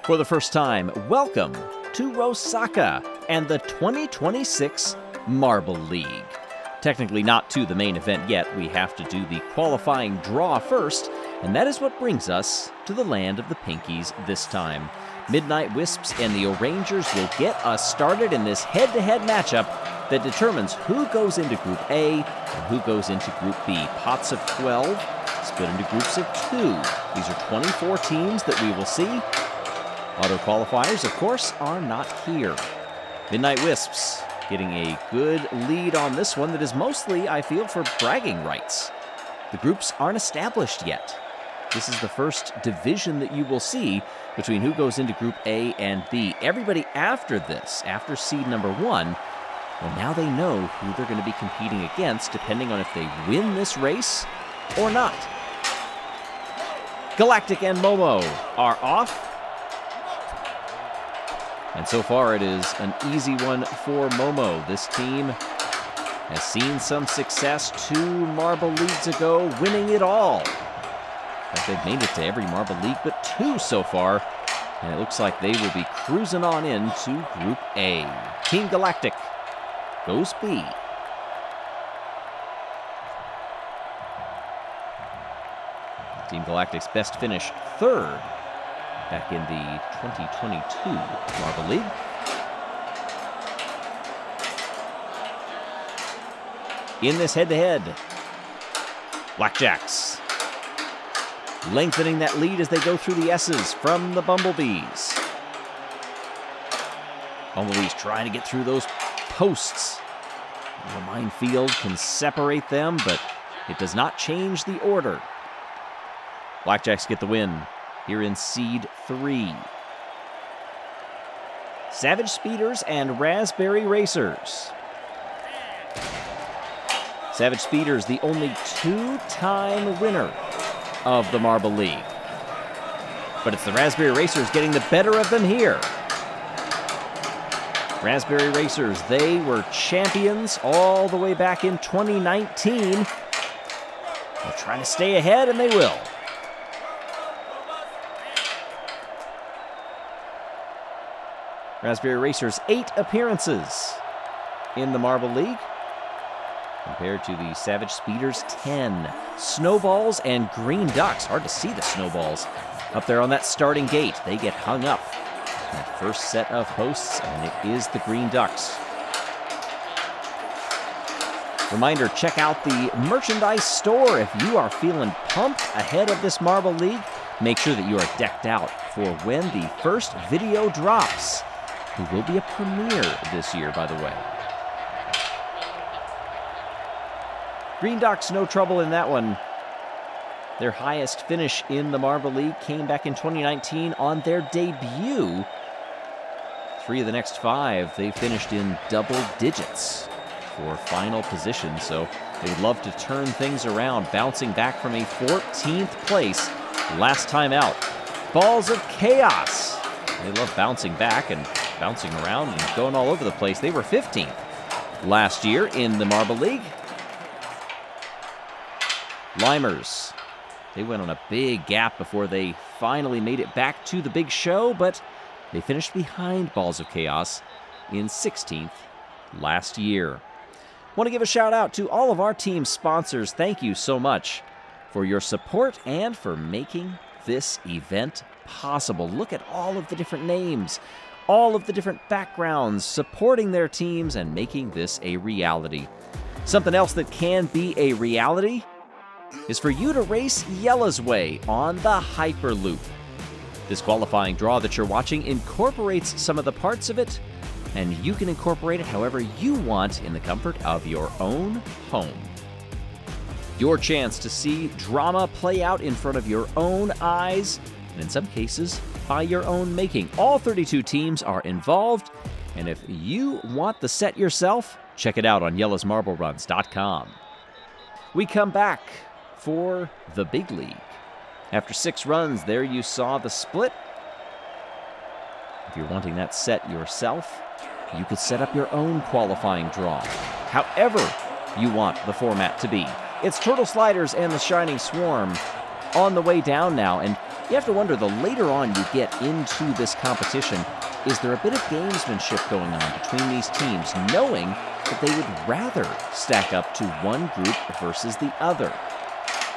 For the first time, welcome to Rosaka and the 2026 Marble League. Technically not to the main event yet, we have to do the qualifying draw first, and that is what brings us to the land of the Pinkies this time. Midnight Wisps and the O'Rangers will get us started in this head-to-head matchup that determines who goes into Group A and who goes into Group B. Pots of 12, split into groups of 2. These are 24 teams that we will see. Auto qualifiers, of course, are not here. Midnight Wisps getting a good lead on this one that is mostly, I feel, for bragging rights. The groups aren't established yet. This is the first division that you will see between who goes into Group A and B. Everybody after this, after seed number 1, well, now they know who they're going to be competing against, depending on if they win this race or not. Galactic and Momo are off. And so far, it is an easy one for Momo. This team has seen some success 2 Marble Leagues ago, winning it all. But they've made it to every Marble League but 2 so far, and it looks like they will be cruising on into Group A. Team Galactic goes B. Team Galactic's best finish 3rd back in the 2022 Marble League. In this head-to-head, Blackjacks lengthening that lead as they go through the S's from the Bumblebees. Bumblebees trying to get through those posts. The minefield can separate them, but it does not change the order. Blackjacks get the win here in Seed 3. Savage Speeders and Raspberry Racers. Savage Speeders, the only 2-time winner of the Marble League. But it's the Raspberry Racers getting the better of them here. Raspberry Racers, they were champions all the way back in 2019. They're trying to stay ahead, and they will. Raspberry Racers, 8 appearances in the Marble League, compared to the Savage Speeders, 10. Snowballs and Green Ducks. Hard to see the Snowballs up there on that starting gate. They get hung up in that first set of hosts, and it is the Green Ducks. Reminder, check out the merchandise store if you are feeling pumped ahead of this Marble League. Make sure that you are decked out for when the first video drops. It will be a premiere this year, by the way. Green Ducks, no trouble in that one. Their highest finish in the Marble League came back in 2019 on their debut. 3 of the next 5, they finished in double digits for final position, so they would love to turn things around, bouncing back from a 14th place last time out. Balls of Chaos. They love bouncing back and bouncing around and going all over the place. They were 15th last year in the Marble League. Limers, they went on a big gap before they finally made it back to the big show, but they finished behind Balls of Chaos in 16th last year. Want to give a shout out to all of our team sponsors. Thank you so much for your support and for making this event possible. Look at all of the different names, all of the different backgrounds supporting their teams and making this a reality. Something else that can be a reality is for you to race Jelle's way on the Hyperloop. This qualifying draw that you're watching incorporates some of the parts of it, and you can incorporate it however you want in the comfort of your own home. Your chance to see drama play out in front of your own eyes, and in some cases, by your own making. All 32 teams are involved, and if you want the set yourself, check it out on yellowsmarbleruns.com. We come back for the big league. After 6 runs, there you saw the split. If you're wanting that set yourself, you could set up your own qualifying draw, however you want the format to be. It's Turtle Sliders and the Shining Swarm on the way down now, and You have to wonder, the later on you get into this competition, is there a bit of gamesmanship going on between these teams, knowing that they would rather stack up to one group versus the other?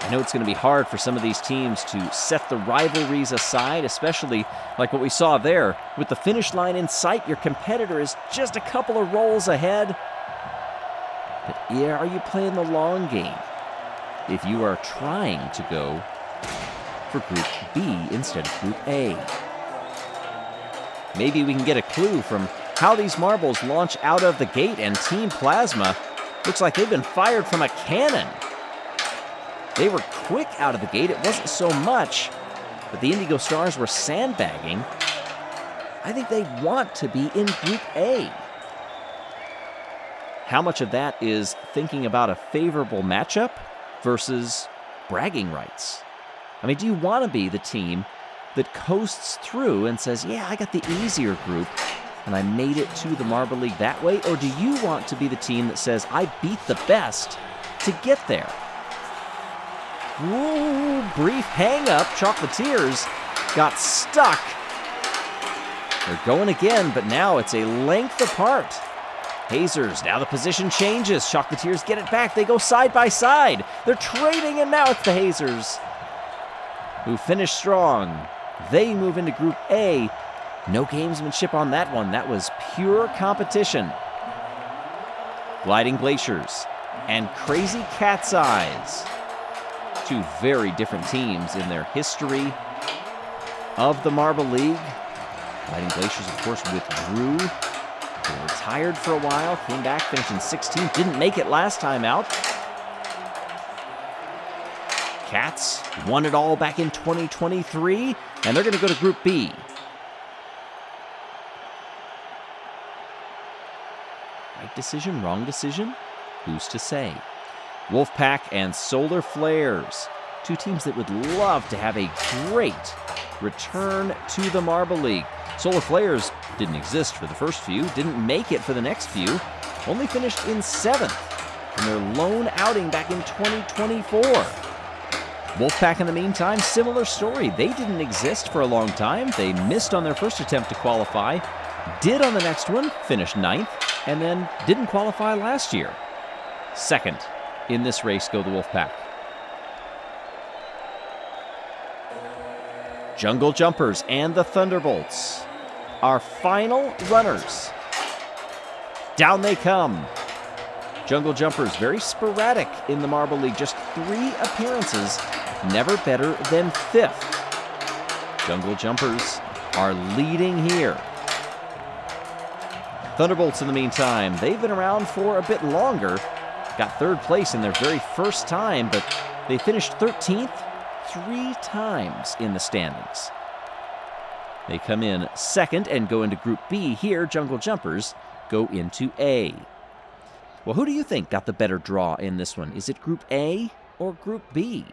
I know it's going to be hard for some of these teams to set the rivalries aside, especially like what we saw there. With the finish line in sight, your competitor is just a couple of rolls ahead. But yeah, are you playing the long game if you are trying to go for Group B instead of Group A? Maybe we can get a clue from how these marbles launch out of the gate, and Team Plasma looks like they've been fired from a cannon. They were quick out of the gate. It wasn't so much, but the Indigo Stars were sandbagging. I think they want to be in Group A. How much of that is thinking about a favorable matchup versus bragging rights? I mean, do you want to be the team that coasts through and says, yeah, I got the easier group and I made it to the Marble League that way? Or do you want to be the team that says, I beat the best to get there? Ooh, brief hang-up. Chocolatiers got stuck. They're going again, but now it's a length apart. Hazers, now the position changes. Chocolatiers get it back. They go side by side. They're trading, and now it's the Hazers who finish strong. They move into Group A. No gamesmanship on that one. That was pure competition. Gliding Glaciers and Crazy Cat's Eyes. Two very different teams in their history of the Marble League. Gliding Glaciers, of course, withdrew. They were retired for a while, came back, finished in 16th, didn't make it last time out. Cats won it all back in 2023, and they're going to go to Group B. Right decision, wrong decision? Who's to say? Wolfpack and Solar Flares, two teams that would love to have a great return to the Marble League. Solar Flares didn't exist for the first few, didn't make it for the next few, only finished in 7th in their lone outing back in 2024. Wolfpack, in the meantime, similar story. They didn't exist for a long time. They missed on their first attempt to qualify, did on the next one, finished 9th, and then didn't qualify last year. Second in this race go the Wolfpack. Jungle Jumpers and the Thunderbolts, our final runners. Down they come. Jungle Jumpers, very sporadic in the Marble League, just 3 appearances, never better than 5th. Jungle Jumpers are leading here. Thunderbolts, in the meantime, they've been around for a bit longer. Got 3rd place in their very first time, but they finished 13th 3 times in the standings. They come in 2nd and go into Group B. Here, Jungle Jumpers go into A. Well, who do you think got the better draw in this one? Is it Group A or Group B?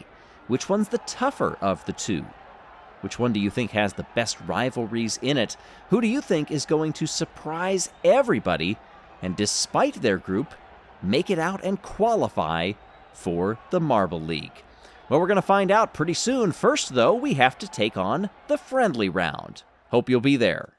Which one's the tougher of the two? Which one do you think has the best rivalries in it? Who do you think is going to surprise everybody and, despite their group, make it out and qualify for the Marble League? Well, we're going to find out pretty soon. First, though, we have to take on the friendly round. Hope you'll be there.